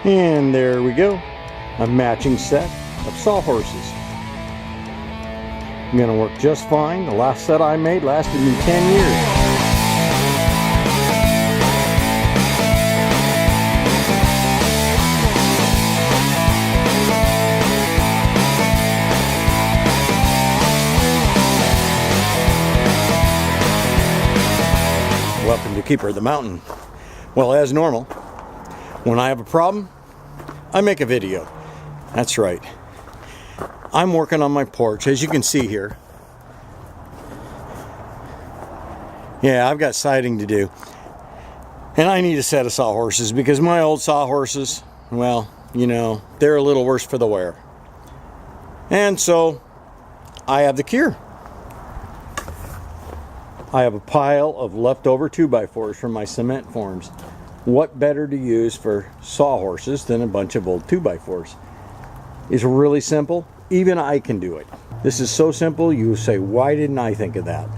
And there we go, a matching set of sawhorses. Gonna work just fine. The last set I made lasted me 10 years. Welcome to Keeper of the Mountain. Well, as normal, when I have a problem, I make a video. That's right. I'm working on my porch, as you can see here. Yeah, I've got siding to do. And I need a set of sawhorses because my old sawhorses, well, you know, they're a little worse for the wear. And so I have the cure. I have a pile of leftover 2x4s from my cement forms. What better to use for sawhorses than a bunch of old 2x4s? It's really simple. Even I can do it. This is so simple, you say, why didn't I think of that?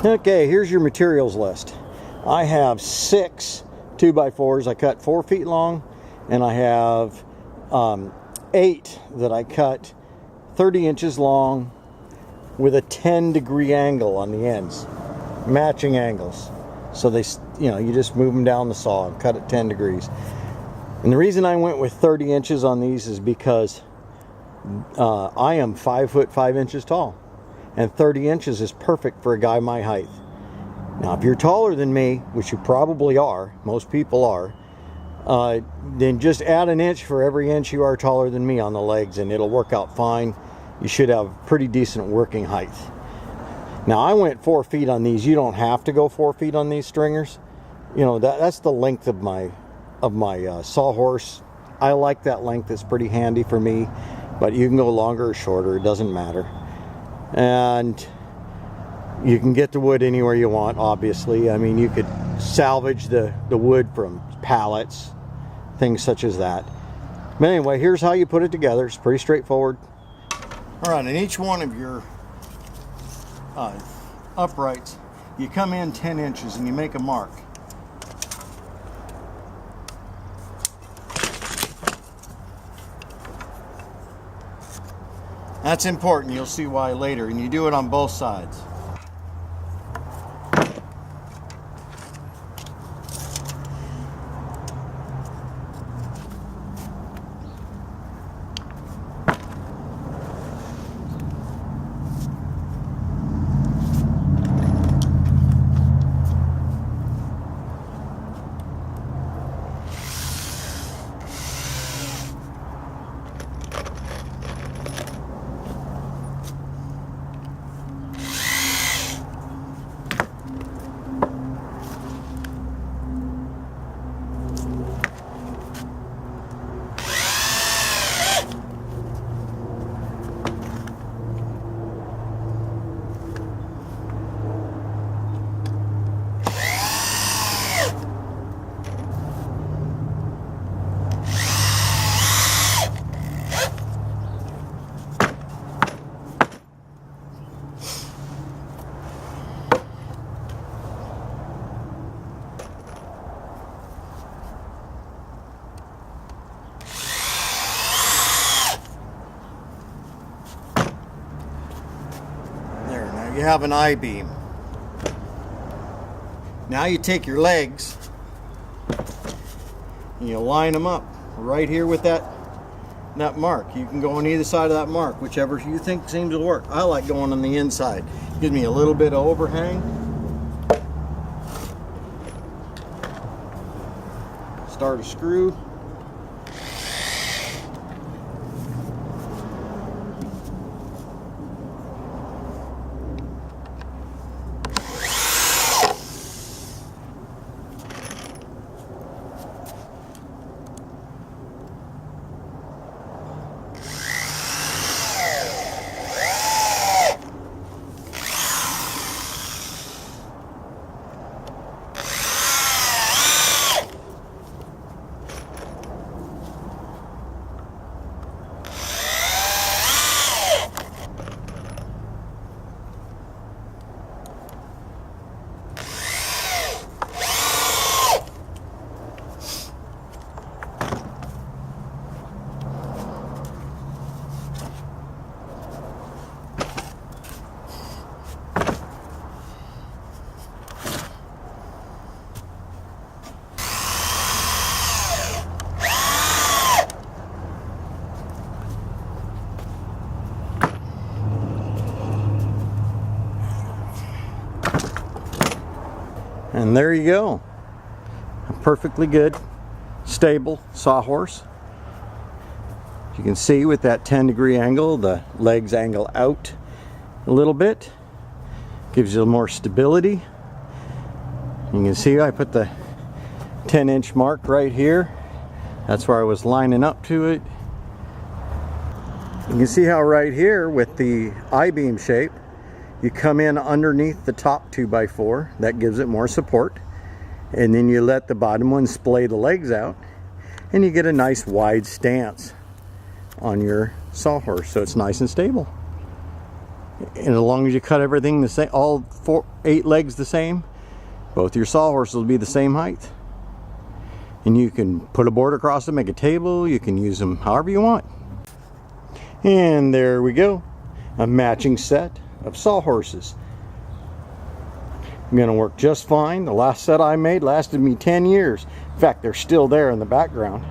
Okay, here's your materials list. I have 6 2x4s I cut 4 feet long, and I have 8 that I cut 30 inches long with a 10-degree angle on the ends, matching angles. So they, you know, you just move them down the saw and cut it 10 degrees. And the reason I went with 30 inches on these is because I am 5 foot 5 inches tall. And 30 inches is perfect for a guy my height. Now, if you're taller than me, which you probably are, most people are, then just add an inch for every inch you are taller than me on the legs, and it'll work out fine. You should have pretty decent working height. Now, I went 4 feet on these. You don't have to go 4 feet on these stringers. You know, that's the length of my sawhorse. I like that length. It's pretty handy for me, but you can go longer or shorter. It doesn't matter. And you can get the wood anywhere you want, obviously. I mean, you could salvage the wood from pallets, things such as that. But anyway, here's how you put it together. It's pretty straightforward. All right, in each one of your uprights, you come in 10 inches and you make a mark. That's important. You'll see why later. And you do it on both sides. You have an I-beam. Now you take your legs and you line them up right here with that mark. You can go on either side of that mark, whichever you think seems to work. I like going on the inside. Gives me a little bit of overhang. start a screw. And there you go. A perfectly good, stable Sawhorse. You can see with that 10-degree angle, the legs angle out a little bit. Gives you more stability. You can see I put the 10-inch mark right here. That's where I was lining up to it. You can see how right here with the I-beam shape, you come in underneath the top 2x4. That gives it more support. And then you let the bottom one splay the legs out. And you get a nice wide stance on your Sawhorse. So it's nice and stable. And as long as you cut everything the same, all 8 legs the same, both your Sawhorses will be the same height. And you can put a board across them, make a table. You can use them however you want. And there we go. A matching set of Sawhorses. I'm going to work just fine. The last set I made lasted me 10 years. In fact, they're still there in the background.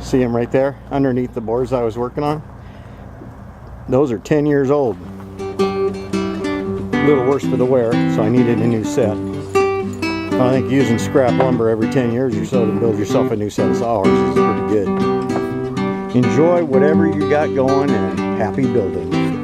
See them right there underneath the boards I was working on? Those are 10 years old. A little worse for the wear, so I needed a new set. I think using scrap lumber every 10 years or so to build yourself a new set of Sawhorses is pretty good. Enjoy whatever you got going and happy building.